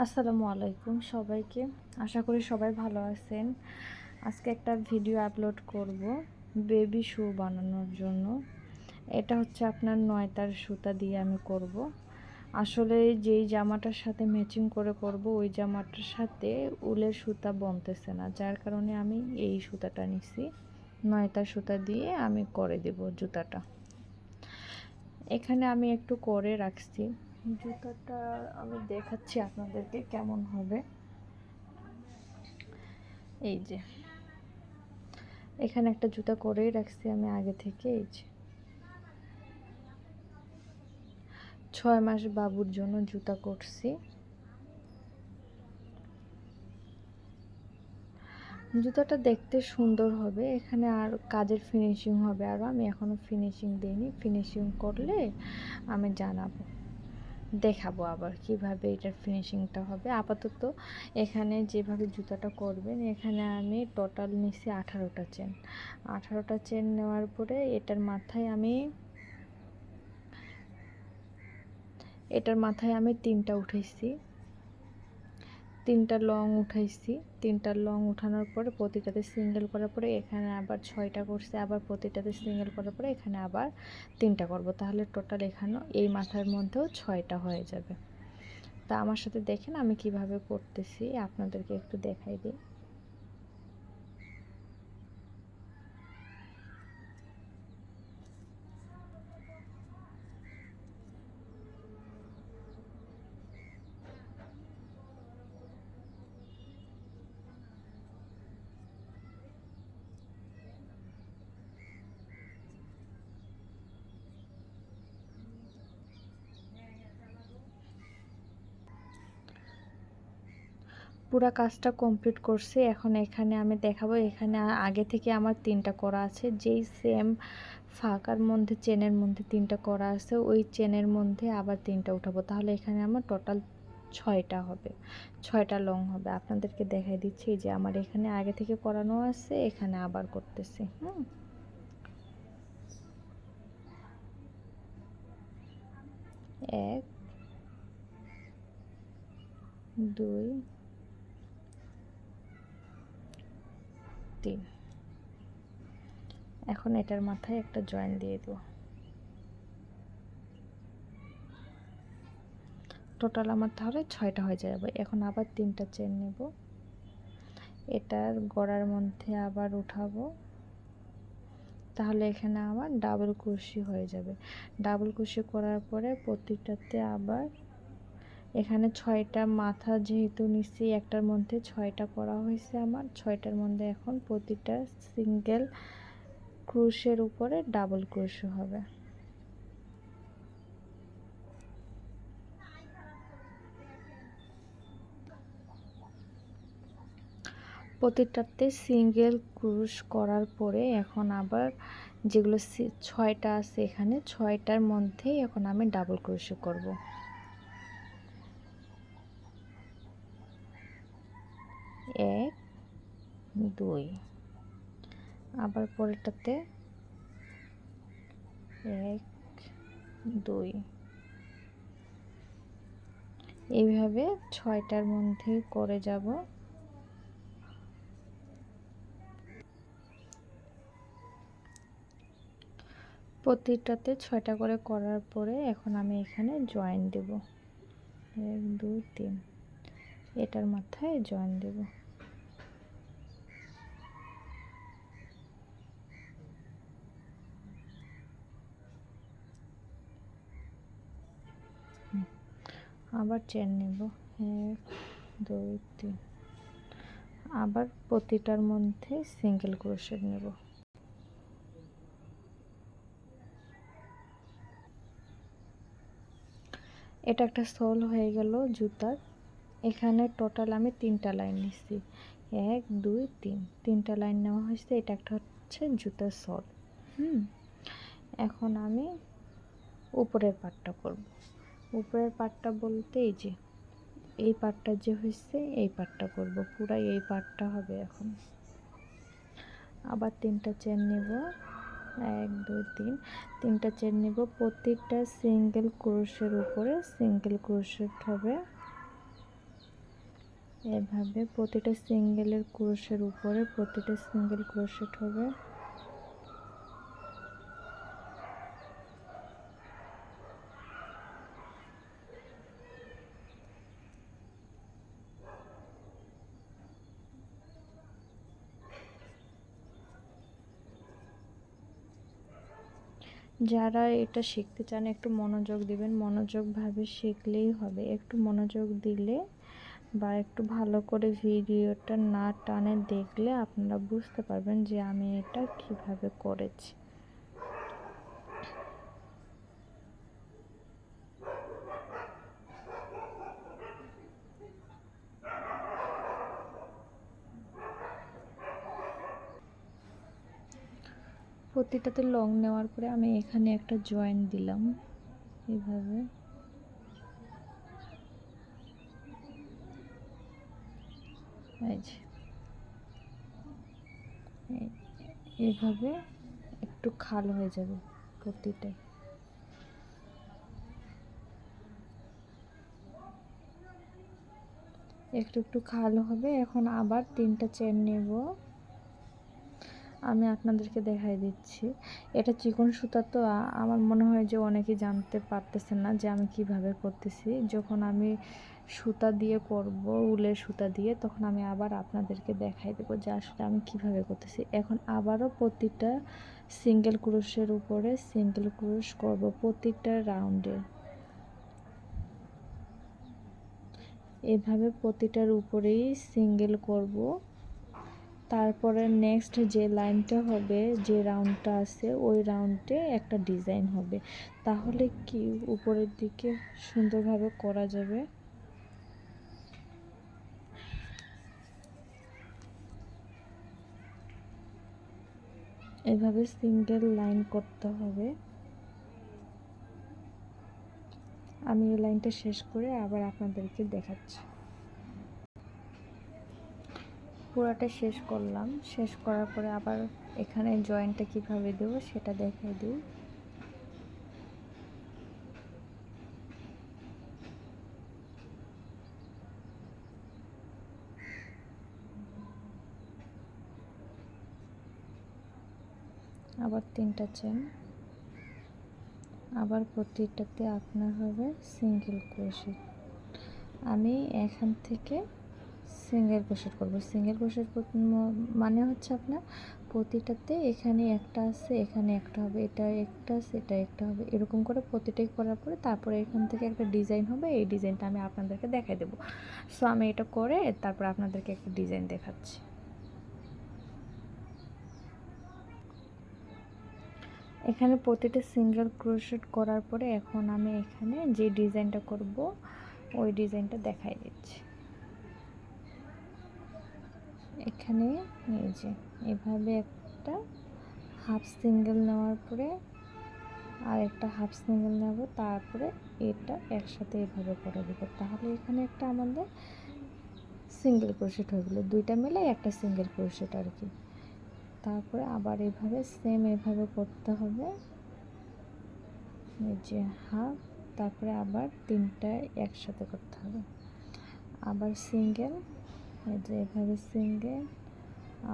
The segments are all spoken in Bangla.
আসসালামু আলাইকুম সবাইকে। আশা করি সবাই ভালো আছেন। আজকে একটা ভিডিও আপলোড করব বেবি শু বানানোর জন্য। এটা হচ্ছে আপনার 9 তার সুতা দিয়ে আমি করব। আসলে যেই জামাটার সাথে ম্যাচিং করে করব ওই জামাটার সাথে উলের সুতা বনতেছে না, যার কারণে আমি এই সুতাটা নিছি। 9 তার সুতা দিয়ে আমি করে দেব জুতাটা। এখানে আমি একটু করে রাখছি। জুতাটা আমি দেখাচ্ছি আপনাদেরকে কেমন হবে। এই যে এখানে একটা জুতা করেই রাখছি আমি আগে থেকে। এই যে 6 মাস বাবুর জন্য জুতা করছি। জুতাটা দেখতে সুন্দর হবে, এখানে আর কাজের ফিনিশিং হবে। আর আমি এখনো ফিনিশিং দিইনি, ফিনিশিং করলে আমি জানাবো, দেখাবো আবার কিভাবে এটার ফিনিশিংটা হবে। আপাতত এখানে যেভাবে জুতাটা করবেন, এখানে আমি টোটাল নিছি 18টা চেন। 18টা চেন নেওয়ার পরে এটার মাথায় আমি 3টা উঠাইছি, 3টা লং উঠাইছি। 3টা লং উঠানোর পরে প্রতিটাতে সিঙ্গেল করার পরে এখানে আবার 6টা করছি, আবার প্রতিটাতে সিঙ্গেল করার পরে এখানে আবার 3টা করব। তাহলে টোটাল এখানেও এই মাথার মধ্যেও 6টা হয়ে যাবে। তা আমার সাথে দেখেন আমি কিভাবে করতেছি, আপনাদেরকে একটু দেখাই দিই। পুরা কাজটা কমপ্লিট করছি। এখন এখানে আমি দেখাবো, এখানে আগে থেকে আমার 3টা করা আছে, যেই সেম ফাঁকার মধ্যে চেনের মধ্যে 3টা করা আছে, ওই চেনের মধ্যে আবার 3টা উঠাবো। তাহলে এখানে আমার টোটাল 6টা হবে, 6টা লং হবে। আপনাদেরকে দেখাই দিচ্ছি যে আমার এখানে আগে থেকে করানো আছে, এখানে আবার করতেছি। 1 2 3। এখন এটার মাথায় একটা জয়েন দিয়ে দেবো। টোটাল আমার তাহলে 6টা হয়ে যাবে। এখন আবার 3টা চেন নেব, এটার গড়ার মধ্যে আবার উঠাবো। তাহলে এখানে আমার ডাবল কুশি হয়ে যাবে। ডাবল কুশি করার পরে প্রতিটাতে আবার এখানে 6টা মাথা যেহেতু নিচ্ছি, একটার মধ্যে 6টা করা হয়েছে আমার, 6টার মধ্যে এখন প্রতিটা সিঙ্গেল ক্রুশের উপরে ডাবল ক্রুশি হবে। প্রতিটাতে সিঙ্গেল ক্রুশ করার পরে এখন আবার যেগুলো 6টা আছে এখানে 6টার মধ্যে এখন আমি ডাবল ক্রোশে করব। 1 2, আবার পরেরটাতে 1 2, এইভাবে 6টার মধ্যে করে যাব। প্রতিটাতে 6টা করে করার পরে এখন আমি এখানে জয়েন দেব। 1 2 3, এটার মাথায় জয়েন দেব। আবার চেন নেব, 1 2 3, আবার প্রতিটার মধ্যে সিঙ্গেল ক্রোশেট নেব। এটা একটা সোল হয়ে গেল জুতার। এখানে টোটাল আমি 3টা লাইন নিচ্ছি, 1 2 3, 3টা লাইন নেওয়া হয়েছে। এটা একটা হচ্ছে জুতার সোল। এখন আমি উপরের পাটটা করব। উপরের পাটটা বলতে এই যে এই পাটটা যে হয়েছে এই পাটটা করব, পুরাই এই পাটটা হবে। এখন আবার 3টা চেন নেব, 1 2 3, 3টা চেন নেব। প্রত্যেকটা সিঙ্গেল ক্রোশের উপরে সিঙ্গেল ক্রোশেট হবে। এভাবে প্রতিটা সিঙ্গেলের ক্রোশের উপরে প্রতিটা সিঙ্গেল ক্রোশেট হবে। যারা এটা শিখতে চান একটু মনোযোগ দিবেন, মনোযোগভাবে শিখলেই হবে। একটু মনোযোগ দিলে বা একটু ভালো করে ভিডিওটা না টানে দেখলে আপনারা বুঝতে পারবেন যে আমি এটা কিভাবে করেছি। প্রতিটাতে লং নেওয়ার পরে আমি এখানে একটা জয়েন দিলাম এইভাবে। এই যে এইভাবে একটু খাল হয়ে যাবে প্রতিটাই। একটু একটু খাল হবে। এখন আবার 3টা চেন নেব। আমি আপনাদেরকে দেখাই দিচ্ছি। এটা চিকন সুতা, তো আমার মনে হয় যে অনেকেই জানতে পারতেছেন না যে আমি কিভাবে করতেছি। যখন আমি সুতা দিয়ে করব, উলের সুতা দিয়ে, তখন আমি আবার আপনাদেরকে দেখাই দেবো যে আসলে আমি কিভাবে করতেছি। এখন আবারও প্রতিটা সিঙ্গেল ক্রোশের উপরে সিঙ্গেল ক্রোশ করব প্রতিটা রাউন্ডে। এভাবে প্রতিটার উপরেই সিঙ্গেল করব। তারপরে নেক্সট যে লাইনটা হবে, যে রাউন্ডটা আছে, ওই রাউন্ডে একটা ডিজাইন হবে। তাহলে কি উপরের দিকে সুন্দরভাবে করা যাবে। এভাবে সিঙ্গেল লাইন করতে হবে। আমি এই লাইনটা শেষ করে আবার আপনাদেরকে দেখাচ্ছি। পুরাটা শেষ করলাম। শেষ করার পরে আবার এখানে জয়েন্টটা কিভাবে দেব সেটা দেখাই দিই। আবার 3টা চেন, আবার প্রতিটাতে আপনার হবে সিঙ্গেল ক্রোশেট। আমি এখান থেকে সিঙ্গেল ক্রোশেট করব। সিঙ্গেল ক্রোশেট মানে হচ্ছে আপনার প্রতিটাতে এখানে একটা আছে, এখানে একটা হবে, এটা একটা আছে, এটা একটা হবে, এরকম করে প্রতিটাই করার পরে তারপরে এখান থেকে একটা ডিজাইন হবে। এই ডিজাইনটা আমি আপনাদেরকে দেখাই দেবো। সো আমি এটা করে তারপর আপনাদেরকে একটা ডিজাইন দেখাচ্ছি। এখানে প্রতিটা সিঙ্গেল ক্রোশেট করার পরে এখন আমি এখানে যে ডিজাইনটা করব ওই ডিজাইনটা দেখাই দিচ্ছি। এখানে এই যে এভাবে একটা হাফ সিঙ্গেল নেওয়ার পরে আর একটা হাফ সিঙ্গেল নেব, তারপরে এটা একসাথে এভাবে করে দেব। তাহলে এখানে একটা আমাদের সিঙ্গেল ক্রোশেট হয়ে গেলো, দুইটা মিলে একটা সিঙ্গেল ক্রোশেট আর কি। তারপরে আবার এভাবে সেম এভাবে করতে হবে। এই যে হাফ, তারপরে আবার 3টা একসাথে করতে হবে। আবার সিঙ্গেল, এই যে এভাবে সিঙ্গেল,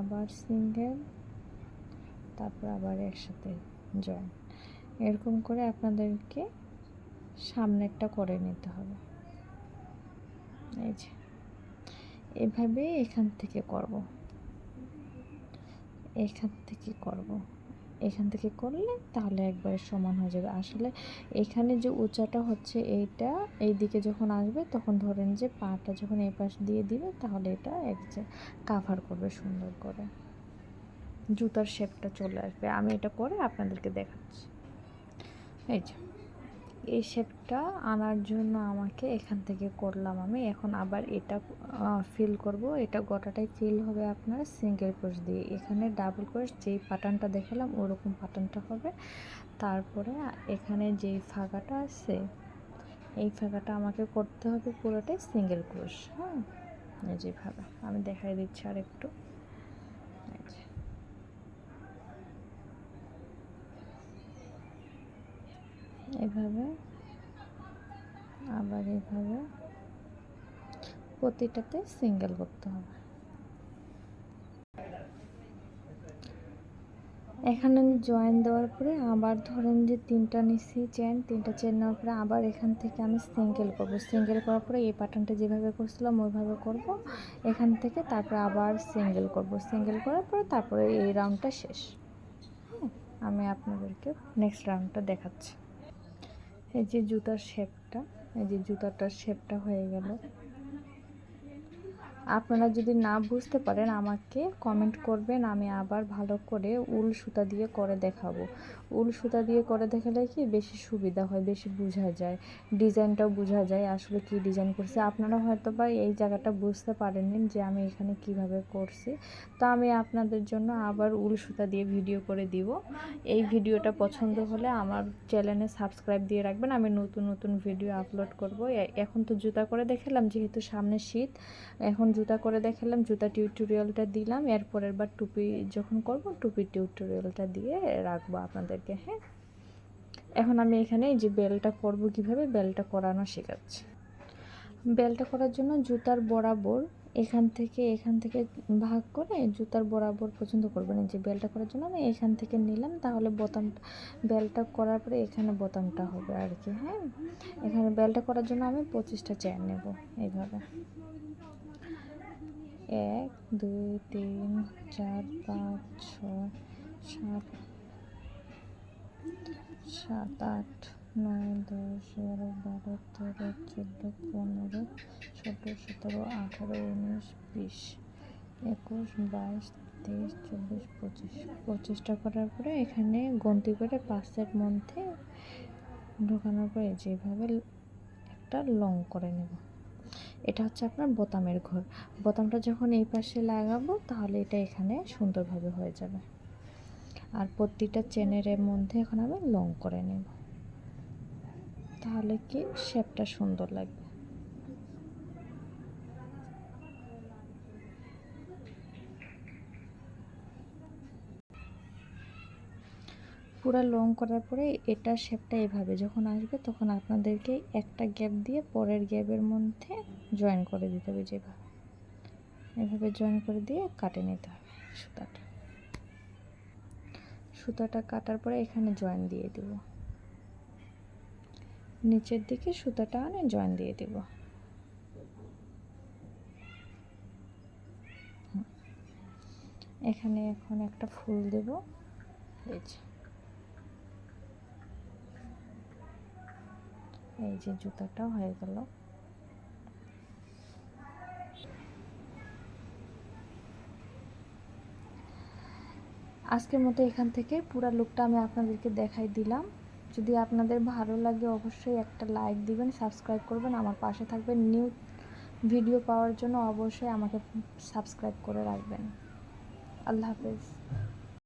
আবার সিঙ্গেল, তারপর আবার একসাথে জয়েন। এরকম করে আপনাদেরকে সামনেরটা করে নিতে হবে। এই যে এভাবে এখান থেকে করব, এখান থেকে করব, এখান থেকে করলে তাহলে একবারে সমান হয়ে যাবে। আসলে এখানে যে উঁচাটা হচ্ছে এইটা, এই দিকে যখন আসবে তখন ধরেন যে পাটা যখন এই পাশ দিয়ে দিবে তাহলে এটা এক যে কাভার করবে, সুন্দর করে জুতার শেপটা চলে আসবে। আমি এটা করে আপনাদেরকে দেখাচ্ছি। এই যে এই শেপটা আনার জন্য আমাকে এখান থেকে করলাম আমি। এখন আবার এটা ফিল করব। এটা গোটাটাই ফিল হবে আপনার সিঙ্গেল ক্রোশ দিয়ে। এখানে ডাবল ক্রোশ যেই প্যাটার্নটা দেখালাম ওরকম প্যাটার্নটা হবে। তারপরে এখানে যেই ফাঁকাটা আছে এই ফাঁকাটা আমাকে করতে হবে পুরোটাই সিঙ্গেল ক্রোশ। হ্যাঁ, যেভাবে আমি দেখাই দিচ্ছি আর একটু। এভাবে আবার এভাবে প্রতিটাতে সিঙ্গেল করতে হবে। এখানে জয়েন দেওয়ার পরে আবার ধরেন যে 3টা নিচ্ছি চেন, 3টা চেন নেওয়ার পরে আবার এখান থেকে আমি সিঙ্গেল করব। সিঙ্গেল করার পরে এই প্যাটার্নটা যেভাবে করছিলাম ওইভাবে করব। এখান থেকে তারপরে আবার সিঙ্গেল করব। সিঙ্গেল করার পরে তারপরে এই রাউন্ডটা শেষ। হ্যাঁ, আমি আপনাদেরকে নেক্সট রাউন্ডটা দেখাচ্ছি। এই যে জুতার শেপটা, এই যে জুতাটার শেপটা হয়ে গেল। আপনারা যদি না বুঝতে পারেন আমাকে কমেন্ট করবেন, আমি আবার ভালো করে উল সুতা দিয়ে করে দেখাবো। উল সুতা দিয়ে করে দেখালে কি বেশি সুবিধা হয়, বেশি বোঝা যায়, ডিজাইনটাও বোঝা যায় আসলে কি ডিজাইন করছি। আপনারা হয়তো বা এই জায়গাটা বুঝতে পারেননি যে আমি এখানে কিভাবে করছি, তো আমি আপনাদের জন্য আবার উল সুতা দিয়ে ভিডিও করে দিব। এই ভিডিওটা পছন্দ হলে আমার চ্যানেলে সাবস্ক্রাইব দিয়ে রাখবেন, আমি নতুন নতুন ভিডিও আপলোড করব। এখন তো জুতা করে দেখালাম, যেহেতু সামনে শীত, এখন জুতা করে দেখালাম, জুতা টিউটোরিয়ালটা দিলাম। এরপরের বার টুপি যখন করব টুপির টিউটোরিয়ালটা দিয়ে রাখবো আপনাদেরকে। হ্যাঁ, এখন আমি এখানে এই যে বেলটা করব, কিভাবে বেলটা করানো শেখাচ্ছি। বেলটা করার জন্য জুতার বরাবর এখান থেকে ভাগ করে জুতার বরাবর পর্যন্ত করবেন। এই যে বেলটা করার জন্য আমি এখান থেকে নিলাম, তাহলে বোতামটা বেলটা করার পরে এখানে বোতামটা হবে আর কি। হ্যাঁ, এখানে বেলটা করার জন্য আমি 25টা চেন নেব এইভাবে। 1 2 3 4 5 6 7 7 8 9 10 11 12 13 14 15 16 17 18 19 20 21 22 23 24 25। 25টা করার পরে এখানে গন্তি করে 5-এর মধ্যে ঢোকানোর পরে যেভাবে একটা লং করে নেব। এটা হচ্ছে আপনার বোতামের ঘর। বোতামটা যখন এই পাশে লাগাবো তাহলে এটা এখানে সুন্দরভাবে হয়ে যাবে। আর প্রতিটা চেনের মধ্যে এখন আমি লং করে নেব, তাহলে কি শেপটা সুন্দর লাগবে। পুরা লং করার পরে এটা শেপটা এভাবে যখন আসবে তখন আপনাদেরকে একটা গ্যাপ দিয়ে পরের গ্যাপের মধ্যে জয়েন করে দিতে হবে। যেভাবে এভাবে জয়েন করে দিয়ে কাটে নিতে হবে সুতাটা। সুতাটা কাটার পরে এখানে জয়েন দিয়ে দেব, নিচের দিকে সুতাটা আনে জয়েন দিয়ে দেব। এখানে এখন একটা ফুল দেব। এই যে জুতাটা হয়ে গেল। আজকের মতো এখান থেকে পুরো লুকটা আমি আপনাদেরকে দেখাই দিলাম। যদি আপনাদের ভালো লাগে অবশ্যই একটা লাইক দিবেন, সাবস্ক্রাইব করবেন, আমার পাশে থাকবেন। নিউ ভিডিও পাওয়ার জন্য অবশ্যই আমাকে সাবস্ক্রাইব করে রাখবেন। আল্লাহ হাফেজ।